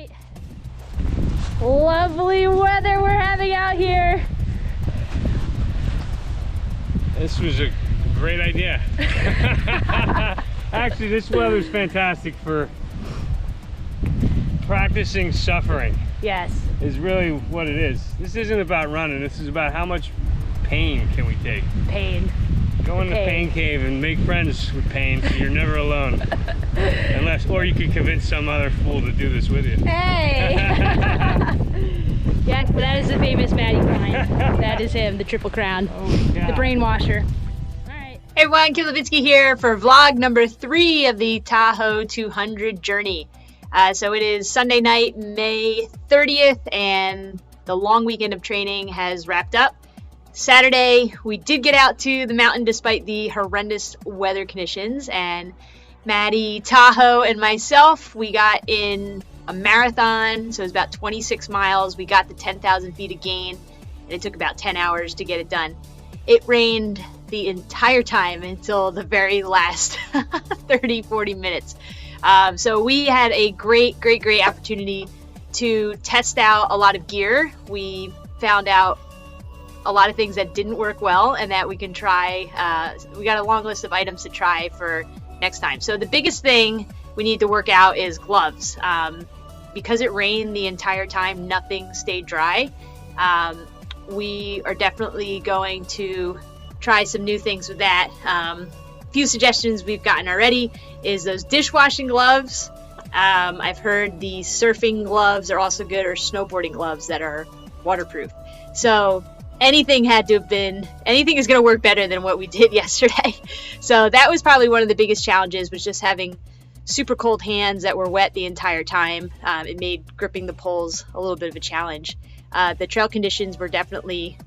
right. Lovely weather we're having out here. This was a great idea. Actually, this weather's fantastic for practicing suffering. Yes. Is really what it is. This isn't about running. This is about how much pain can we take. Pain. Go in the pain cave and make friends with pain so you're never alone. Or you could convince some other fool to do this with you. Hey! Yes, but that is the famous Matt Klein. That is him, the Triple Crown. Oh, yeah. The brainwasher. All right. Hey everyone, Kim Levinsky here for vlog number 3 of the Tahoe 200 journey. So it is Sunday night, May 30th, and the long weekend of training has wrapped up. Saturday, we did get out to the mountain despite the horrendous weather conditions, and Maddie, Tahoe, and myself, we got in a marathon, so it was about 26 miles. We got the 10,000 feet of gain, and it took about 10 hours to get it done. It rained the entire time until the very last 30-40 minutes. So we had a great opportunity to test out a lot of gear. We found out a lot of things that didn't work well and that we can try. We got a long list of items to try for next time. So the biggest thing we need to work out is gloves. Because it rained the entire time, nothing stayed dry. We are definitely going to try some new things with that. Few suggestions we've gotten already is those dishwashing gloves. I've heard the surfing gloves are also good, or snowboarding gloves that are waterproof. So anything is going to work better than what we did yesterday. So that was probably one of the biggest challenges, was just having super cold hands that were wet the entire time. It made gripping the poles a little bit of a challenge. The trail conditions were definitely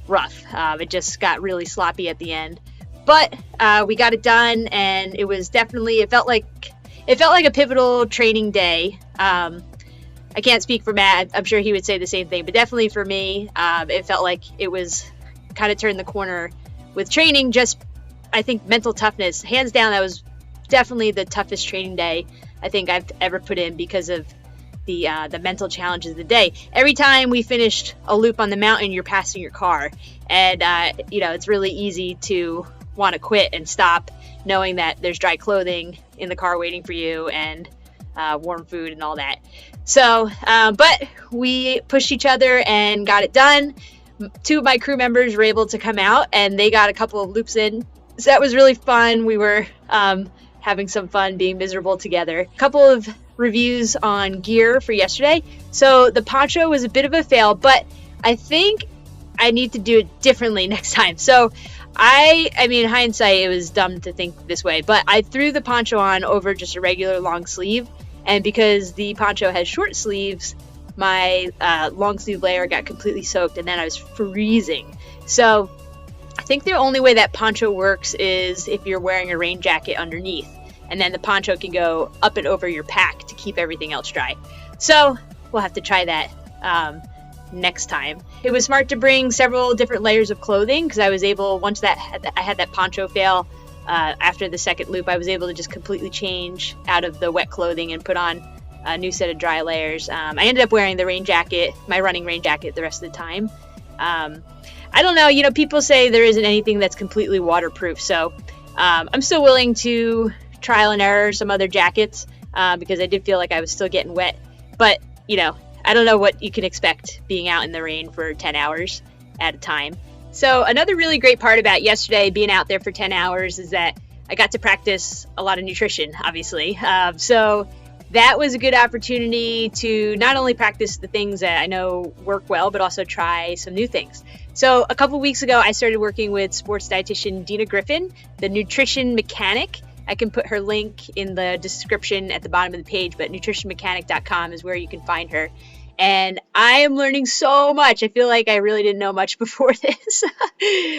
rough. It just got really sloppy at the end. But we got it done, and it was definitely, it felt like a pivotal training day. I can't speak for Matt. I'm sure he would say the same thing, but definitely for me, it felt like it was kind of turned the corner with training. Just, I think, mental toughness, hands down, that was definitely the toughest training day I think I've ever put in because of the mental challenges of the day. Every time we finished a loop on the mountain, you're passing your car, and it's really easy to want to quit and stop, knowing that there's dry clothing in the car waiting for you and warm food and all that. So, but we pushed each other and got it done. 2 of my crew members were able to come out, and they got a couple of loops in. So that was really fun. We were having some fun being miserable together. A couple of reviews on gear for yesterday. So the poncho was a bit of a fail, but I think I need to do it differently next time. So I mean, in hindsight, it was dumb to think this way, but I threw the poncho on over just a regular long sleeve. And because the poncho has short sleeves, my long sleeve layer got completely soaked, and then I was freezing. So I think the only way that poncho works is if you're wearing a rain jacket underneath, and then the poncho can go up and over your pack to keep everything else dry. So we'll have to try that next time. It was smart to bring several different layers of clothing, because I was able, once I had that poncho fail, after the second loop, I was able to just completely change out of the wet clothing and put on a new set of dry layers. I ended up wearing the rain jacket, my running rain jacket, the rest of the time. I don't know, people say there isn't anything that's completely waterproof, so I'm still willing to trial and error some other jackets, because I did feel like I was still getting wet. But, I don't know what you can expect being out in the rain for 10 hours at a time. So another really great part about yesterday being out there for 10 hours is that I got to practice a lot of nutrition, obviously. So that was a good opportunity to not only practice the things that I know work well, but also try some new things. So a couple weeks ago, I started working with sports dietitian Dina Griffin, the nutrition mechanic. I can put her link in the description at the bottom of the page, but nutritionmechanic.com is where you can find her. And I am learning so much. I feel like I really didn't know much before this.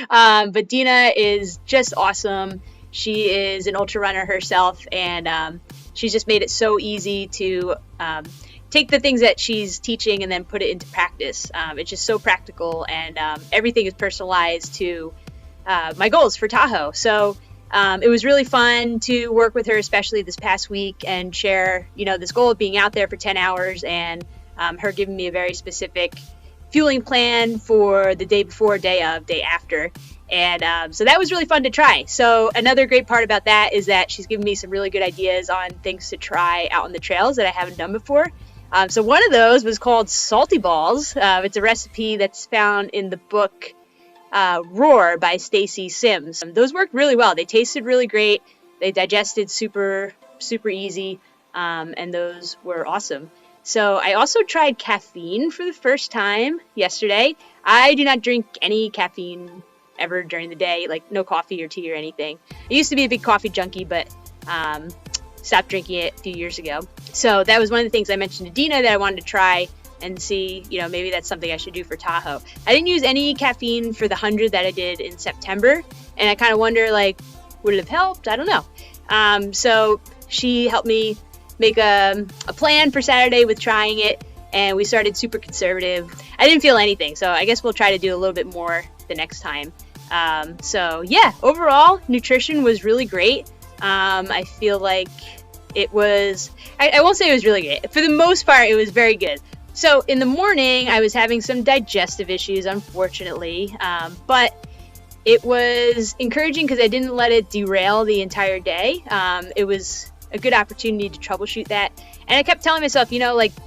But Dina is just awesome. She is an ultra runner herself, and she's just made it so easy to take the things that she's teaching and then put it into practice. It's just so practical, and everything is personalized to my goals for Tahoe. So it was really fun to work with her, especially this past week, and share, this goal of being out there for 10 hours and her giving me a very specific fueling plan for the day before, day of, day after. And so that was really fun to try. So another great part about that is that she's given me some really good ideas on things to try out on the trails that I haven't done before. So one of those was called salty balls. It's a recipe that's found in the book Roar by Stacy Sims. Those worked really well. They tasted really great. They digested super easy, and those were awesome. So I also tried caffeine for the first time yesterday. I do not drink any caffeine ever during the day, like no coffee or tea or anything. I used to be a big coffee junkie, but stopped drinking it a few years ago. So that was one of the things I mentioned to Dina that I wanted to try and see, maybe that's something I should do for Tahoe. I didn't use any caffeine for the 100 that I did in September, and I kind of wonder, would it have helped? I don't know. So she helped me make a plan for Saturday with trying it, and we started super conservative. I didn't feel anything, so I guess we'll try to do a little bit more the next time. So yeah, overall, nutrition was really great. I feel like it was, I won't say it was really good. For the most part, it was very good. So in the morning, I was having some digestive issues, unfortunately, but it was encouraging because I didn't let it derail the entire day. It was a good opportunity to troubleshoot that. And I kept telling myself,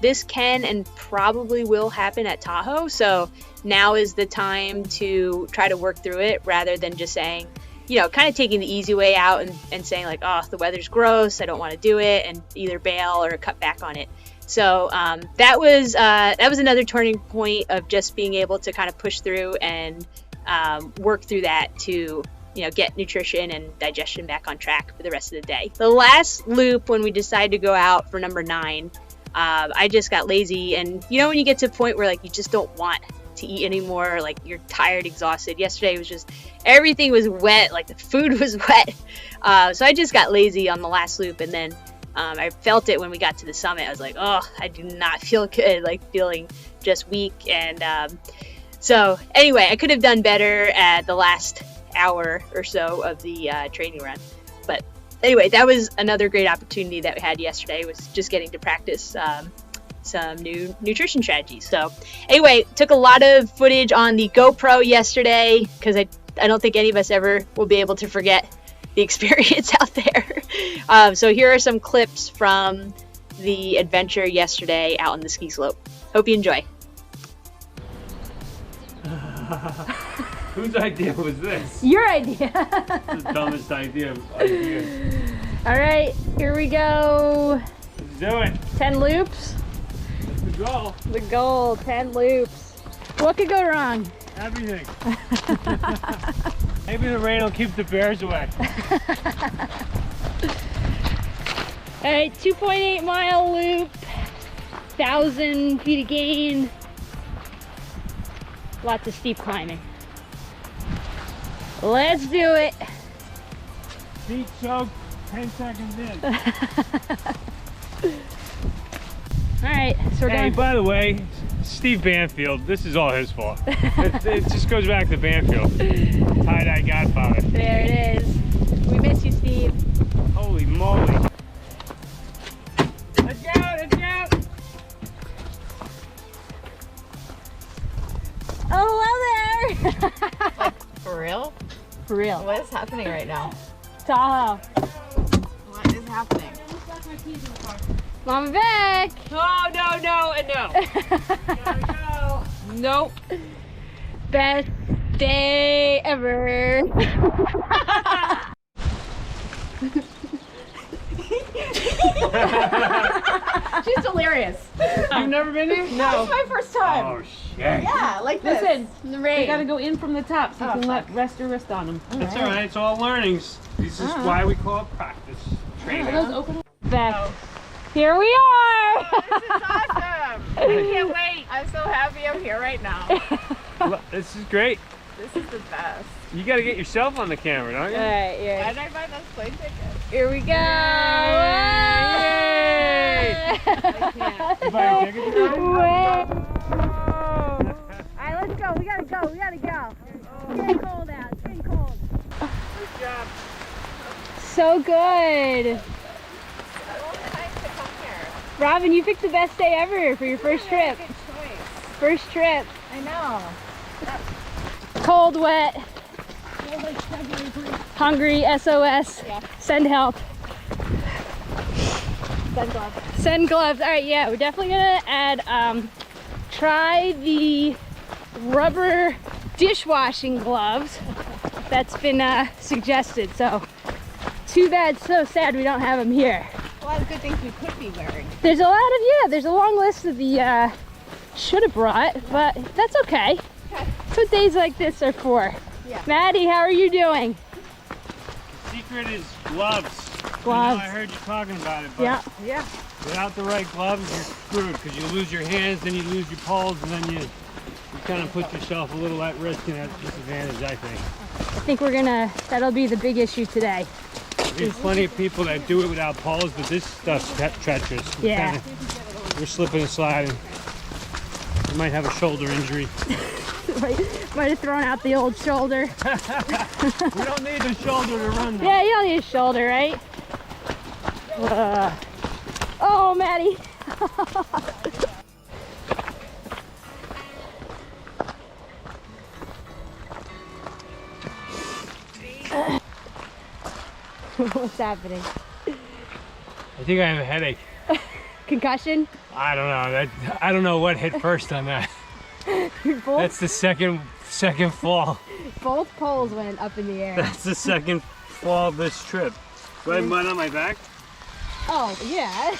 this can and probably will happen at Tahoe. So now is the time to try to work through it rather than just saying, kind of taking the easy way out and saying oh, the weather's gross, I don't want to do it, and either bail or cut back on it. So that was another turning point of just being able to kind of push through and work through that to get nutrition and digestion back on track for the rest of the day. The last loop, when we decided to go out for number 9, I just got lazy, and when you get to a point where you just don't want to eat anymore, you're tired, exhausted. Yesterday was just, everything was wet, the food was wet. So I just got lazy on the last loop, and then I felt it when we got to the summit. I was like, oh, I do not feel good, feeling just weak. And so anyway, I could have done better at the last hour or so of the training run. But anyway, that was another great opportunity that we had yesterday, was just getting to practice some new nutrition strategies. So anyway, took a lot of footage on the GoPro yesterday because I don't think any of us ever will be able to forget the experience out there. So here are some clips from the adventure yesterday out on the ski slope. Hope you enjoy. Whose idea was this? Your idea. This is the dumbest idea. All right, here we go. Let's do it. 10 loops. That's the goal. The goal, 10 loops. What could go wrong? Everything. Maybe the rain will keep the bears away. All right, 2.8 mile loop, 1,000 feet of gain, lots of steep climbing. Let's do it. Feet soaked, 10 seconds in. All right, so we're Hey, going. by the way, Steve Banfield, this is all his fault. it just goes back to Banfield. Tie-dye godfather. There it is. We miss you, Steve. Holy moly. Let's go, let's go. Oh, hello there. For real? For real. What is happening right now? Tahoe. What is happening? Mama back. Oh, no, and no. Gotta go. Nope. Best day ever. She's delirious. You've never been here? No. It's my first time. Oh, shit. Yeah, like this. Listen, The you rain. gotta go in from the top so you Oh, can fuck. rest your wrist on them. That's all right. It's all learnings. This is why we call it practice. Training. Are those open? Best. Here we are. This is awesome. I can't wait. I'm so happy I'm here right now. Look, this is great. This is the best. You got to get yourself on the camera, don't you? All right, Why here. did I buy those plane tickets? Here we go. Yay! You buy a ticket tonight? All right, let's go. We gotta go. It's getting cold out. It's getting cold. Good job. So good. Robin, you picked the best day ever for your first trip. First trip. I know. Cold, wet, hungry, SOS, Yeah. send help. Send gloves. Send gloves. All right, yeah, we're definitely gonna add, try the rubber dishwashing gloves that's been suggested. So too bad, so sad we don't have them here. A lot of good things we could be wearing. There's a lot of, yeah, there's a long list of the should have brought, but that's okay. Okay. That's what days like this are for. Yeah. Maddie, how are you doing? Secret is gloves. Gloves. I heard you talking about it, but Yeah. Yeah. without the right gloves, you're screwed because you lose your hands, then you lose your poles, and then you kind of put yourself a little at risk and at disadvantage, I think. I think that'll be the big issue today. There's plenty of people that do it without poles, but this stuff's treacherous. Yeah. You're slipping and sliding. You might have a shoulder injury. Might have thrown out the old shoulder. We don't need the shoulder to run though. Yeah, you don't need a shoulder, right? Oh, Maddie. What's happening? I think I have a headache. Concussion? I don't know. I don't know what hit first on that. That's the second fall. Both poles went up in the air. That's the second fall of this trip. Do I have mud on my back? Oh, yeah.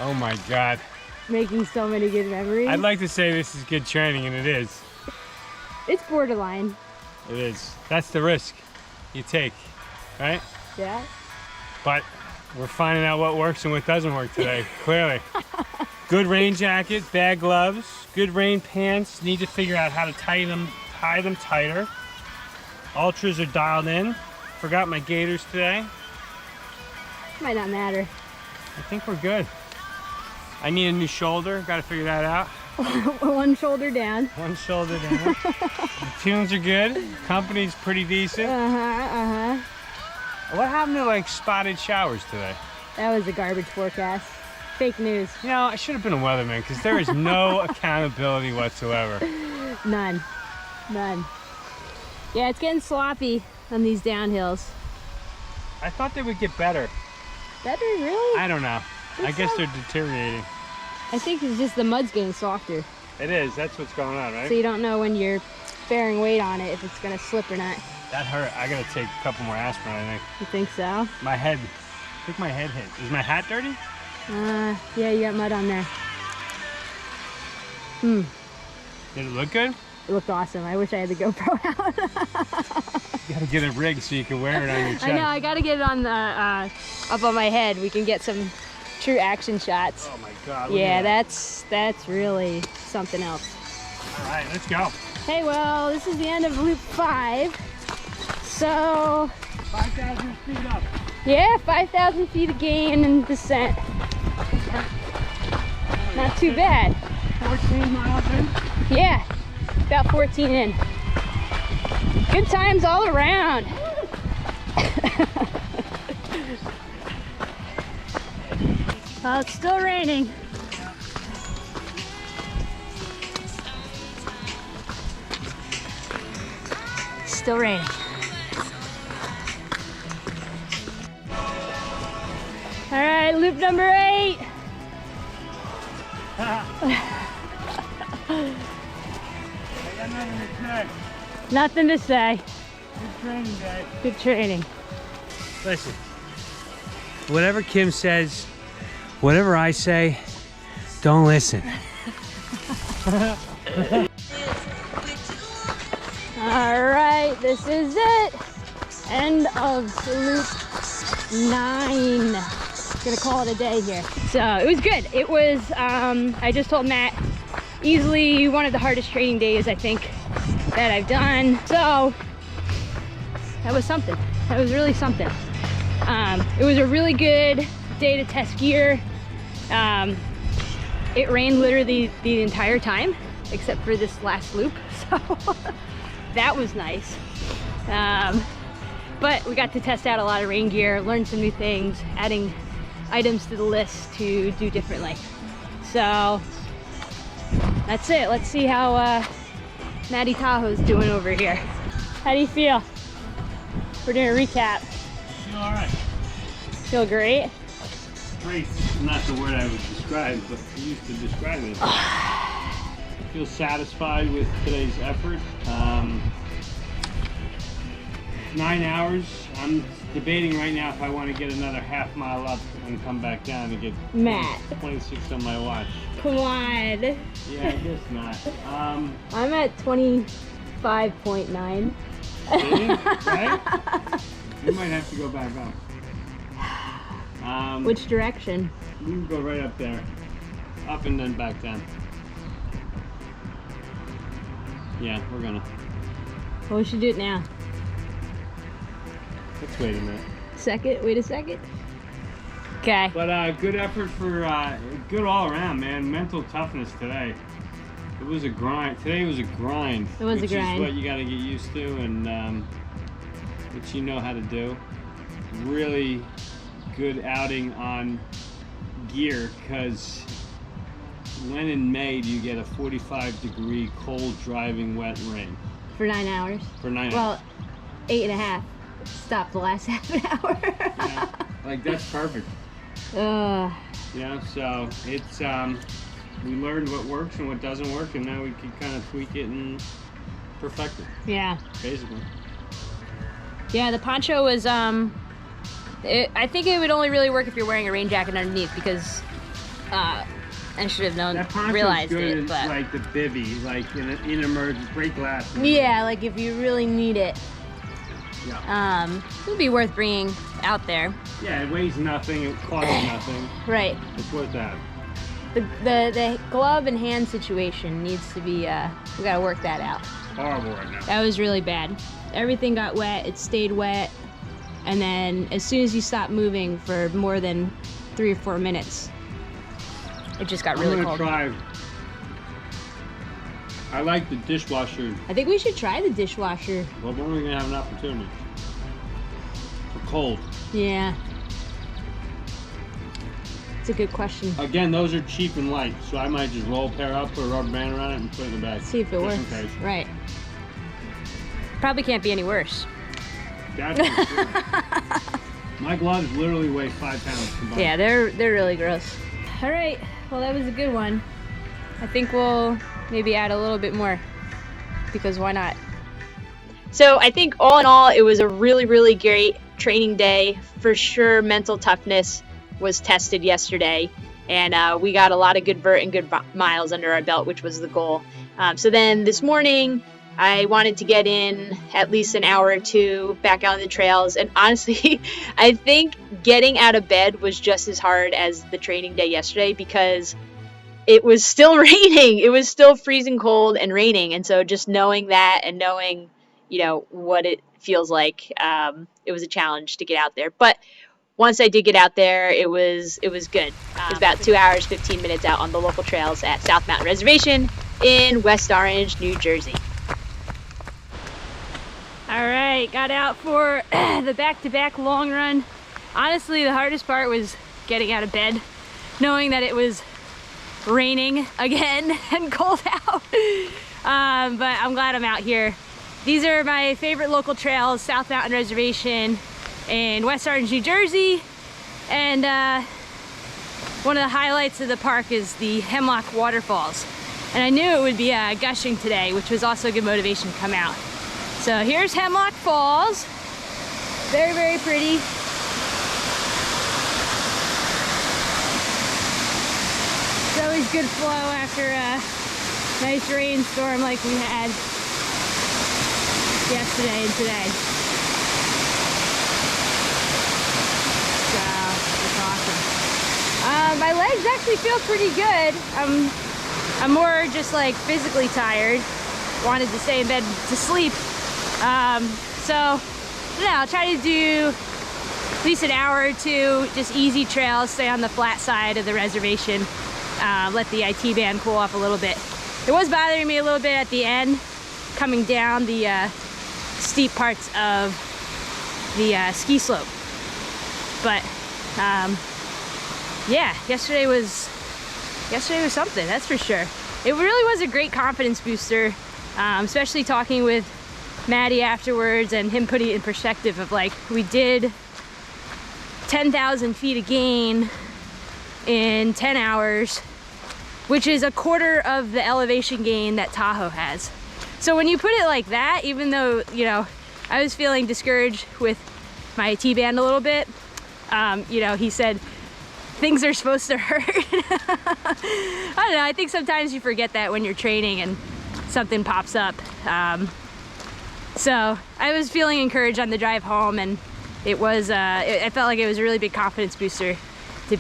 Oh my God. Making so many good memories. I'd like to say this is good training, and it is. It's borderline. It is. That's the risk you take, right? Yeah. But we're finding out what works and what doesn't work today, clearly. Good rain jacket, bad gloves, good rain pants. Need to figure out how to tie them tighter. Ultras are dialed in. Forgot my gaiters today. Might not matter. I think we're good. I need a new shoulder. Got to figure that out. One shoulder down. One shoulder down. The tunes are good. Company's pretty decent. What happened to like spotted showers today? That was a garbage forecast. Fake news. You know, I should have been a weatherman because there is no accountability whatsoever. None. None. Yeah, it's getting sloppy on these downhills. I thought they would get better. Better, really? I don't know. I guess so? they're deteriorating. I think it's just the mud's getting softer. It is. That's what's going on, right? So you don't know when you're bearing weight on it if it's going to slip or not. That hurt. I gotta take a couple more aspirin, I think. You think so? My head. I think my head hit. Is my hat dirty? Yeah, you got mud on there. Did it look good? It looked awesome. I wish I had the GoPro out. You gotta get a rig so you can wear it on your chest. I know, I gotta get it on the, up on my head. We can get some true action shots. Oh my God. look Yeah, at that. that's really something else. All right, let's go. Hey, well, this is the end of loop 5. So, 5,000 feet up. yeah, 5,000 feet of gain and descent. Not too bad. 14 miles in. Yeah, about 14 in. Good times all around. Well, it's still raining. Still raining. All right, loop number 8. I got nothing to say. Nothing to say. Good training, guys. Good training. Listen, whatever Kim says, whatever I say, don't listen. All right, this is it. End of loop 9. Gonna call it a day here. So it was good. It was, I just told Matt, easily one of the hardest training days I think that I've done. So that was something. That was really something. It was a really good day to test gear. It rained literally the entire time except for this last loop. So that was nice. But we got to test out a lot of rain gear, learn some new things, adding items to the list to do differently. So that's it. Let's see how Matty Tahoe's doing over here. How do you feel? We're doing a recap. Feel all right. Feel great? Great's not the word I would describe, but used to describe it. I feel satisfied with today's effort. 9 hours. I'm debating right now if I want to get another half mile up and come back down to get Matt. 26 on my watch. Come on. Yeah, I guess not. I'm at 25.9. Right? We might have to go back up. Which direction? We can go right up there. Up and then back down. Yeah, we're gonna. Well, we should do it now. Let's wait a minute. Wait a second. Okay. But good effort for, good all around, man. Mental toughness today. It was a grind. Today was a grind. It was a grind. Which is what you gotta get used to and which you know how to do. Really good outing on gear, because when in May do you get a 45-degree cold driving wet rain? For 9 hours. For 9 hours. Well, 8.5. Stop the last half an hour. Yeah, like that's perfect. Yeah, so it's we learned what works and what doesn't work, and now we can kind of tweak it and perfect it. Yeah. Basically. Yeah, the poncho was I think it would only really work if you're wearing a rain jacket underneath, because I should have known, That poncho's realized good it, as, but like the bivvy, like in emergency, break glass. yeah, like if you really need it. Yeah. It would be worth bringing out there. Yeah, it weighs nothing, it costs nothing. Right. It's worth that. The glove and hand situation needs to be, we gotta work that out. Horrible right now. That was really bad. Everything got wet, it stayed wet, and then as soon as you stopped moving for more than 3 or 4 minutes, it just got really cold. I'm gonna try. I like the dishwasher. I think we should try the dishwasher. Well, when are we gonna have an opportunity? For cold. Yeah. It's a good question. Again, those are cheap and light, so I might just roll a pair up, put a rubber band around it, and put it in the bag. See if it just works. in case. Right. Probably can't be any worse. That's for sure. My gloves literally weigh 5 pounds combined. Yeah, they're really gross. All right, well that was a good one. I think we'll maybe add a little bit more, because why not? So I think all in all, it was a really, really great training day. For sure, mental toughness was tested yesterday, and we got a lot of good vert and good miles under our belt, which was the goal. So then this morning, I wanted to get in at least an hour or two back out on the trails, and honestly, I think getting out of bed was just as hard as the training day yesterday, because it was still raining. It was still freezing cold and raining, and so just knowing that and knowing, you know, what it feels like, it was a challenge to get out there. But once I did get out there, it was good. It was about 2 hours, 15 minutes out on the local trails at South Mountain Reservation in West Orange, New Jersey. All right, got out for the back-to-back long run. Honestly, the hardest part was getting out of bed, knowing that it was raining again and cold out. But I'm glad I'm out here. These are my favorite local trails, South Mountain Reservation in West Orange, New Jersey. And one of the highlights of the park is the Hemlock Waterfalls. And I knew it would be gushing today, which was also a good motivation to come out. So here's Hemlock Falls. Very, very pretty. It's always good flow after a nice rainstorm like we had yesterday and today. So it's awesome. My legs actually feel pretty good. I'm more just like physically tired. Wanted to stay in bed to sleep. So yeah, I'll try to do at least an hour or two, just easy trails, stay on the flat side of the reservation, let the IT band cool off a little bit. It was bothering me a little bit at the end, coming down the steep parts of the ski slope. But yeah, yesterday was something, that's for sure. It really was a great confidence booster, especially talking with Maddie afterwards and him putting it in perspective of like, we did 10,000 feet of gain in 10 hours, which is a quarter of the elevation gain that Tahoe has. So when you put it like that, even though, you know, I was feeling discouraged with my T-band a little bit, you know, he said, things are supposed to hurt. I don't know, I think sometimes you forget that when you're training and something pops up. So I was feeling encouraged on the drive home, and it was, I felt like it was a really big confidence booster to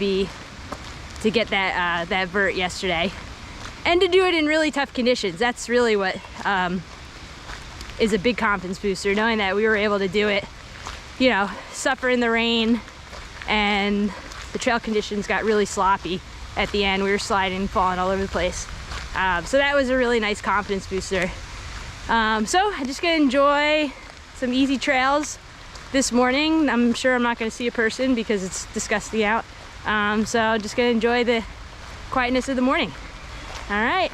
get that vert yesterday. And to do it in really tough conditions. That's really what is a big confidence booster, knowing that we were able to do it, you know, suffer in the rain, and the trail conditions got really sloppy at the end. We were sliding and falling all over the place. So that was a really nice confidence booster. So I'm just gonna enjoy some easy trails this morning. I'm sure I'm not gonna see a person because it's disgusting out. So I'm just gonna enjoy the quietness of the morning. All right.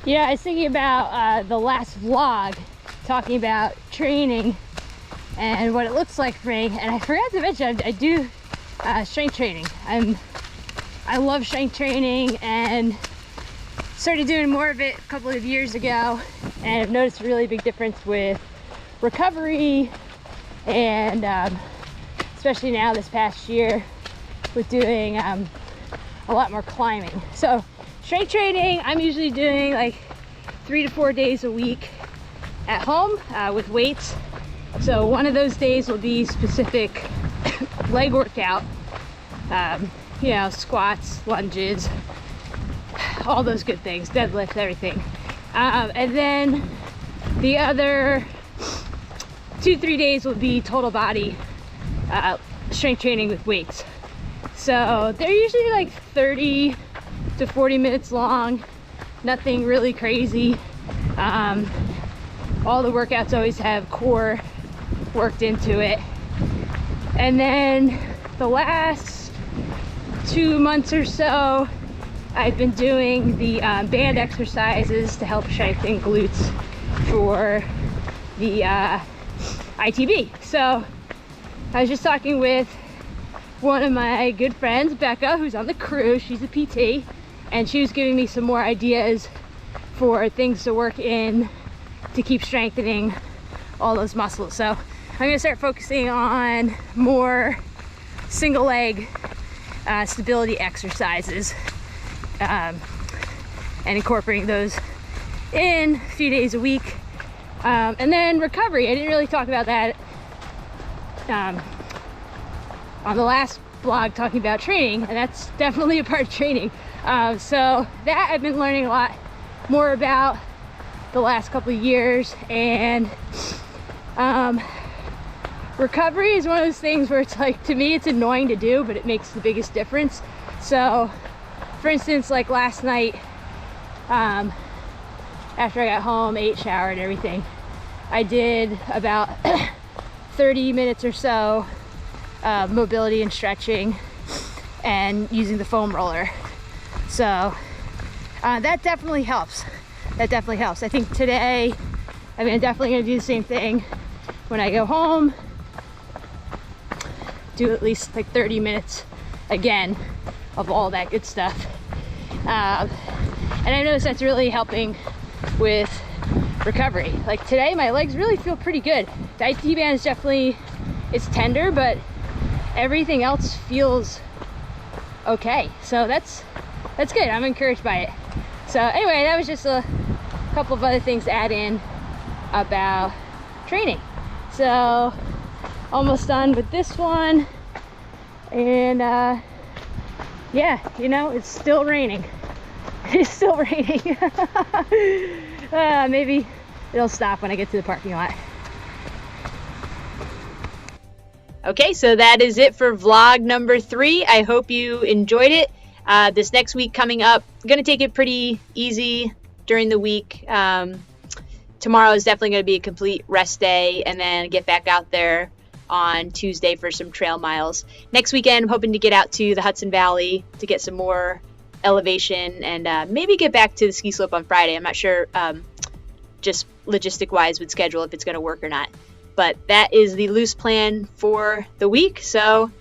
Yeah, I was thinking about the last vlog, talking about training and what it looks like for me, and I forgot to mention I do strength training. I love strength training and started doing more of it a couple of years ago, and I've noticed a really big difference with recovery, and especially now this past year with doing a lot more climbing. So strength training, I'm usually doing like 3 to 4 days a week at home with weights. So one of those days will be specific leg workout, you know, squats, lunges, all those good things, deadlift, everything. And then the other 2-3 days will be total body strength training with weights. So they're usually like 30 to 40 minutes long, nothing really crazy. All the workouts always have core worked into it. And then the last 2 months or so, I've been doing the band exercises to help strengthen glutes for the ITB. So I was just talking with one of my good friends, Becca, who's on the crew. She's a PT, and she was giving me some more ideas for things to work in to keep strengthening all those muscles. So I'm gonna start focusing on more single leg stability exercises, and incorporating those in a few days a week. And then recovery, I didn't really talk about that on the last blog, talking about training, and that's definitely a part of training. So that I've been learning a lot more about the last couple of years, and recovery is one of those things where it's like, to me it's annoying to do, but it makes the biggest difference. So for instance, like last night, after I got home, ate, showered, and everything, I did about 30 minutes or so mobility and stretching and using the foam roller. So that definitely helps. That definitely helps. I think today, I mean, I'm definitely gonna do the same thing when I go home. Do at least like 30 minutes again of all that good stuff. And I noticed that's really helping with recovery. Like today, my legs really feel pretty good. The IT band is definitely, it's tender, but everything else feels okay. So that's good. I'm encouraged by it. So anyway, that was just a couple of other things to add in about training. So almost done with this one, and yeah, you know, it's still raining. It's still raining. Maybe it'll stop when I get to the parking lot. Okay, so that is it for vlog number 3. I hope you enjoyed it. This next week coming up, I'm going to take it pretty easy during the week. Tomorrow is definitely going to be a complete rest day, and then get back out there on Tuesday for some trail miles. Next weekend, I'm hoping to get out to the Hudson Valley to get some more elevation, and maybe get back to the ski slope on Friday. I'm not sure just logistic-wise with schedule if it's going to work or not. But that is the loose plan for the week. So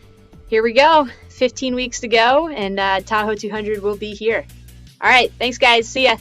here we go. 15 weeks to go, and Tahoe 200 will be here. All right. Thanks, guys. See ya.